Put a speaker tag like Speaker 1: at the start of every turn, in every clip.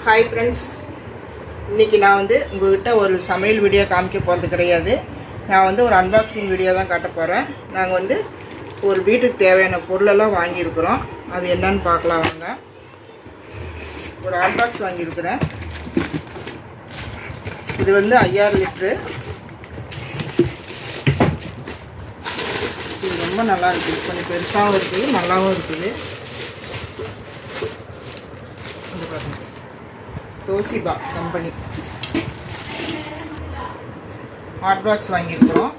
Speaker 1: Hi friends, இன்றைக்கி நான் உங்கள்கிட்ட ஒரு சமையல் வீடியோ காமிக்க போகிறது கிடையாது. நான் ஒரு அன்பாக்சிங் வீடியோ தான் காட்ட போகிறேன். நாங்கள் ஒரு வீட்டுக்கு தேவையான பொருளெல்லாம் வாங்கியிருக்கிறோம். அது என்னன்னு பார்க்கலாம் வாங்க. ஒரு அன்பாக்ஸ் வாங்கியிருக்கிறேன். இது 5000 லிட்ரு. இது ரொம்ப நல்லா இருக்குது. கொஞ்சம் பெருசாகவும் இருக்குது, நல்லாவும் இருக்குது. தோசிபா கம்பெனி ஹாட் பாக்ஸ் வாங்கியிருக்கிறோம்.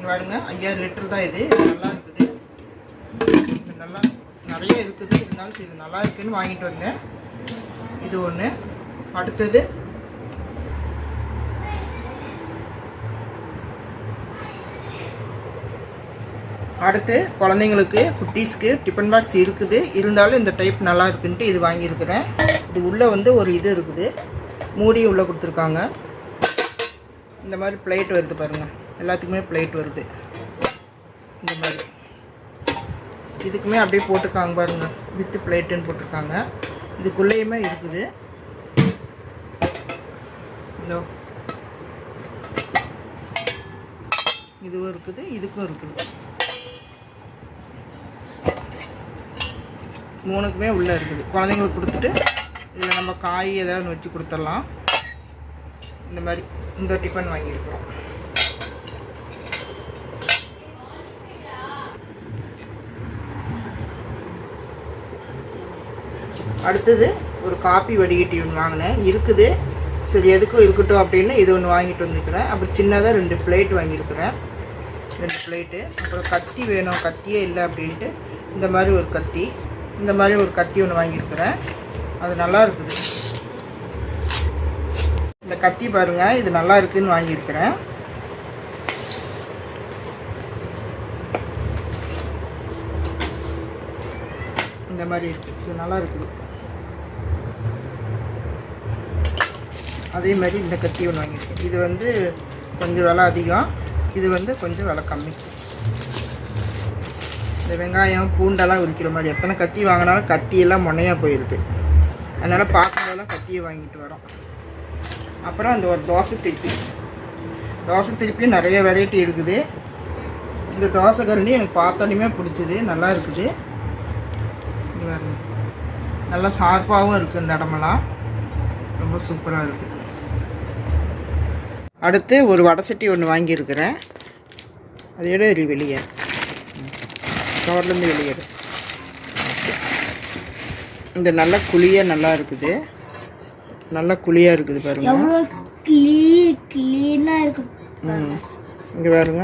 Speaker 1: பாருங்க, 5000 லிட்டர் தான். இது நல்லா இருக்குது. இது நல்லா நிறைய இருக்குது. இருந்தாலும் இது நல்லா இருக்குன்னு வாங்கிட்டு வந்தேன். இது ஒன்று. அடுத்தது குழந்தைங்களுக்கு குட்டீஸ்க்கு டிஃபன் பாக்ஸ் இருக்குது. இருந்தாலும் இந்த டைப் நல்லா இருக்குன்ட்டு இது வாங்கியிருக்கிறேன். இது உள்ளே ஒரு இது இருக்குது, மூடி உள்ளே கொடுத்துருக்காங்க. இந்த மாதிரி பிளேட் வருது பாருங்கள். எல்லாத்துக்குமே பிளேட் வருது. இந்த மாதிரி இதுக்குமே அப்படியே போட்டிருக்காங்க பாருங்கள், வித்து பிளேட்டுன்னு போட்டிருக்காங்க. இதுக்குள்ளேயுமே இருக்குது. இதுவும் இருக்குது, இதுக்கும் இருக்குது. மூணுக்குமே உள்ளே இருக்குது. குழந்தைங்களுக்கு கொடுத்துட்டு இதில் நம்ம காய் ஏதாவது வச்சு கொடுத்துடலாம். இந்த மாதிரி இந்த டிஃபன் வாங்கியிருக்கிறோம். அடுத்தது ஒரு காப்பி வடிகட்டி ஒன்று வாங்கினேன். இருக்குது, சரி எதுக்கும் இருக்கட்டும் அப்படின்னு இது ஒன்று வாங்கிட்டு வந்துக்கிறேன். அப்புறம் சின்னதாக 2 பிளேட் வாங்கியிருக்கிறேன். 2 பிளேட்டு. அப்புறம் கத்தி வேணும், கத்தியே இல்லை அப்படின்ட்டு இந்த மாதிரி ஒரு கத்தி, இந்த மாதிரி ஒரு கத்தி ஒன்று வாங்கியிருக்கிறேன். அது நல்லா இருக்குது. இந்த கத்தி பாருங்கள், இது நல்லா இருக்குதுன்னு வாங்கியிருக்கிறேன். இந்த மாதிரி இருக்குது. இது நல்லா இருக்குது. அதே மாதிரி இந்த கத்தி ஒன்று வாங்கியிருக்கேன். இது கொஞ்சம் விலை அதிகம், இது கொஞ்சம் விலை கம்மி. இந்த வெங்காயம் பூண்டெல்லாம் உரிக்கிற மாதிரி எத்தனை கத்தி வாங்கினாலும் கத்தியெல்லாம் முனையாக போயிடுது. அதனால் பார்க்கும்போதெல்லாம் கத்தியை வாங்கிட்டு வரோம். அப்புறம் அந்த ஒரு தோசை திருப்பியும் நிறைய வெரைட்டி இருக்குது. இந்த தோசை கரண்டி எனக்கு பார்த்தோன்னே பிடிச்சிது, நல்லா இருக்குது. இங்கே பாருங்க, நல்லா ஷார்ப்பாகவும் இருக்குது. இந்த இடமெல்லாம் ரொம்ப சூப்பராக இருக்குது. அடுத்து ஒரு வடை சட்டி ஒன்று வாங்கியிருக்கிறேன். அதோட வெளியே கவர்லேருந்து வெளியேறு. இந்த நல்ல குழியாக நல்லா இருக்குது. நல்ல குழியாக இருக்குது பாருங்க. இங்கே பாருங்க,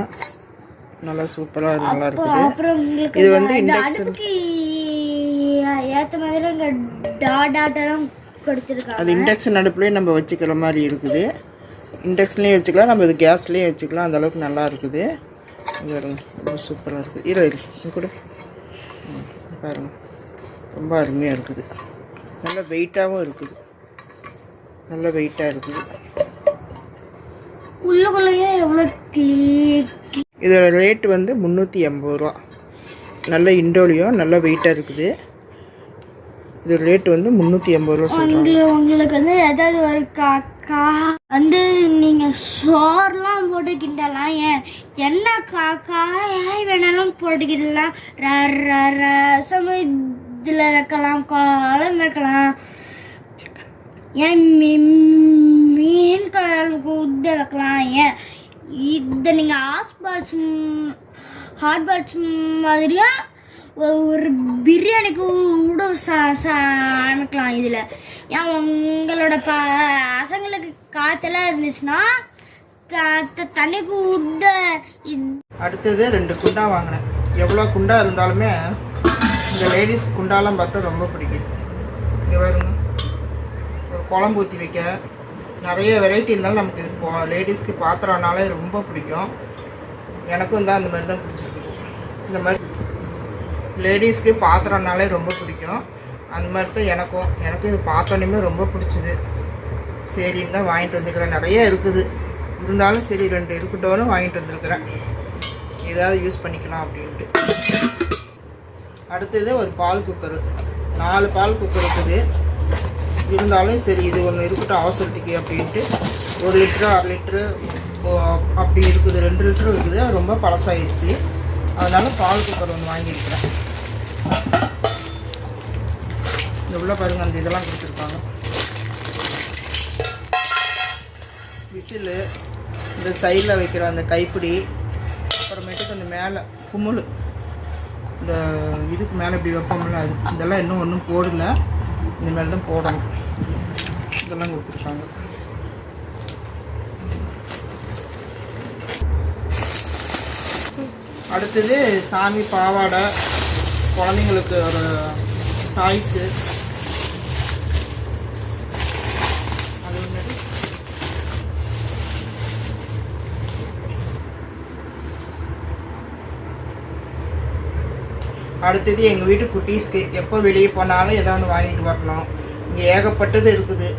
Speaker 1: நல்லா சூப்பராக நல்லா இருக்குது. இது இண்டக்ஷன்
Speaker 2: ஏற்ற மாதிரி இங்கே டாட்டாலாம் கொடுத்துருக்காங்க.
Speaker 1: அது இண்டக்ஷன் அடுப்புலேயே நம்ம வச்சுக்கிற மாதிரி இருக்குது. இண்டக்ஷன்லேயும் வச்சுக்கலாம், நம்ம இது கேஸ்லேயும் வச்சுக்கலாம். அந்தளவுக்கு நல்லா இருக்குது. ரொம்ப சூப்பராக இருக்குது. இரு கூட பாருங்க, ரொம்ப அருமையாக இருக்குது. நல்ல வெயிட்டாகவும் இருக்குது. நல்ல வெயிட்டாக இருக்குது.
Speaker 2: உள்ளுக்குள்ளேயே எவ்வளோ
Speaker 1: இதோட ரேட்டு 380 ரூபா. நல்ல இண்டோலியும் நல்ல வெயிட்டாக இருக்குது. இதோட ரேட்டு 380 ரூபா சொல்கிறாங்க.
Speaker 2: உங்களுக்கு ஏதாவது ஒரு நீங்கள் சோறுலாம் போட்டு கிண்டலாம். என்ன காய் வேணாலும் போட்டுக்கிடலாம். ரசம் இதில் வைக்கலாம், குழம்பு வைக்கலாம். ஏன் மீன் குழம்புக்கு உத வைக்கலாம். இதை நீங்கள் ஹாட் பாக்ஸ் மாதிரியா ஒரு பிரியாணிக்கு கூட சமைக்கலாம் இதில். ஏன் உங்களோட பசங்களுக்கு காய்ச்சலாக இருந்துச்சுன்னா தண்ணிக்கு விட.
Speaker 1: அடுத்தது 2 குண்டா வாங்கினேன். எவ்வளோ குண்டா இருந்தாலுமே இந்த லேடிஸ் குண்டாலாம் பார்த்தா ரொம்ப பிடிக்குது. இங்கே பாருங்க, ஒரு குழம்பு ஊற்றி வைக்க நிறைய வெரைட்டி இருந்தாலும் நமக்கு இது லேடிஸ்க்கு பாத்திரம்னாலே ரொம்ப பிடிக்கும். எனக்கும் தான் அந்த மாதிரி தான் பிடிச்சிருக்குது. இந்த மாதிரி லேடிஸ்க்கு பாத்திரம்னாலே ரொம்ப பிடிக்கும். அந்த மாதிரி தான் எனக்கும் இது பார்த்தோன்னே ரொம்ப பிடிச்சிது. சரின்னு தான் வாங்கிட்டு வந்துக்கிறேன். நிறைய இருக்குது, இருந்தாலும் சரி 2 இருக்கட்டும்னு வாங்கிட்டு வந்துருக்கிறேன். ஏதாவது யூஸ் பண்ணிக்கலாம் அப்படின்ட்டு. அடுத்தது ஒரு பால் குக்கரு. 4 பால் குக்கர் இருக்குது. இருந்தாலும் சரி இது ஒன்று இருக்கட்டும் அவசரத்துக்கு அப்படின்ட்டு 1 லிட்ரு 1/2 லிட்ரு அப்படி இருக்குது, 2 லிட்ரு இருக்குது. அது ரொம்ப பழசாயிடுச்சு. அதனால் பால் குக்கர் ஒன்று வாங்கியிருக்கிறேன். எவ்வளோ பாருங்கள், அந்த இதெல்லாம் கொடுத்துருக்காங்க. விசிலு, இந்த சைடில் வைக்கிற அந்த கைப்பிடி, அப்புறமேட்டுக்கு அந்த மேலே குமுள், இந்த இதுக்கு மேலே இப்படி வைப்போம்ல, அது இதெல்லாம் இன்னும் ஒன்றும் போடலை. இந்த மேலே தான் போடணும். இதெல்லாம் கொடுத்துருக்காங்க. அடுத்தது சாமி பாவாடை, குழந்தைங்களுக்கு ஒரு டாய்ஸு, அது ஒன்று. அடுத்தது எங்கள் வீட்டு குட்டீஸ்க்கு எப்போ வெளியே போனாலும் ஏதாவது வாங்கிட்டு வரணும். இங்கே ஏகப்பட்டது இருக்குது.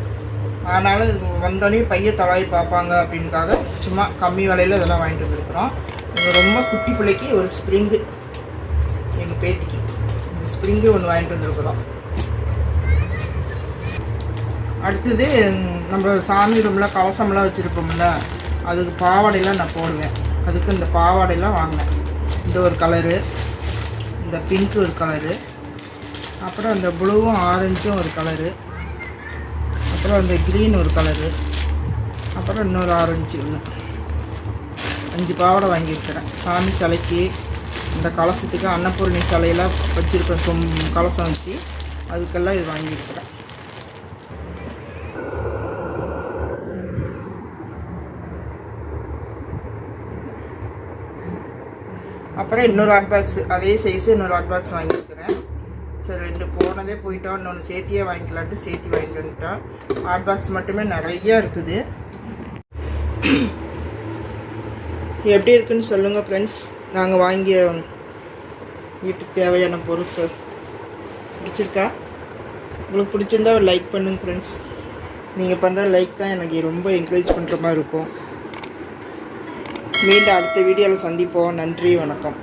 Speaker 1: ஆனாலும் வந்தோடனே பைய தவாய் பார்ப்பாங்க அப்படின்னுக்காக சும்மா கம்மி விலையில் இதெல்லாம் வாங்கிட்டு வந்துருக்குறோம். இங்கே ரொம்ப குட்டி பிள்ளைக்கு ஒரு ஸ்ப்ரிங்கு, எங்கள் பேத்திக்கு இந்த ஸ்ப்ரிங்கு ஒன்று வாங்கிட்டு வந்துருக்குறோம். அடுத்தது நம்ம சாமி ரூமில் கலசம்லாம் வச்சுருப்போம்ல, அதுக்கு பாவாடையெல்லாம் நான் போடுவேன். அதுக்கு இந்த பாவாடையெல்லாம் வாங்கினேன். இந்த ஒரு கலரு, இந்த பிங்க் ஒரு கலரு, அப்புறம் இந்த ப்ளூவும் ஆரஞ்சும் ஒரு கலரு, அப்புறம் இந்த க்ரீன் ஒரு கலரு, அப்புறம் இன்னொரு ஆரஞ்சு ஒன்று. 5 பாவாடை வாங்கியிருக்கிறேன். சாமி சிலைக்கு, இந்த கலசத்துக்கு, அன்னபூர்ணி சிலையெல்லாம் வச்சுருக்கேன். கலசம் வச்சு அதுக்கெல்லாம் இது வாங்கியிருக்கிறேன். அப்புறம் இன்னொரு ஹாட் பாக்ஸ், அதே சைஸு இன்னொரு ஹாட் பாக்ஸ் வாங்கியிருக்கிறேன். சரி, 2 போனதே போயிட்டோம், இன்னொன்று சேர்த்தியே வாங்கிக்கலான்ட்டு சேர்த்தி வாங்கிட்டு வந்துட்டோம். ஹாட் பாக்ஸ் மட்டுமே நிறையா இருக்குது. எப்படி இருக்குன்னு சொல்லுங்கள் ஃப்ரெண்ட்ஸ். நாங்கள் வாங்கிய வீட்டுக்கு தேவையான பொருட்கள் பிடிச்சிருக்கா? உங்களுக்கு பிடிச்சிருந்தா ஒரு லைக் பண்ணுங்க ஃப்ரெண்ட்ஸ். நீங்கள் பண்ணுற லைக் தான் எனக்கு ரொம்ப என்கரேஜ் பண்ணுற மாதிரி இருக்கும். மீண்டும் அடுத்த வீடியோவில் சந்திப்போம். நன்றி, வணக்கம்.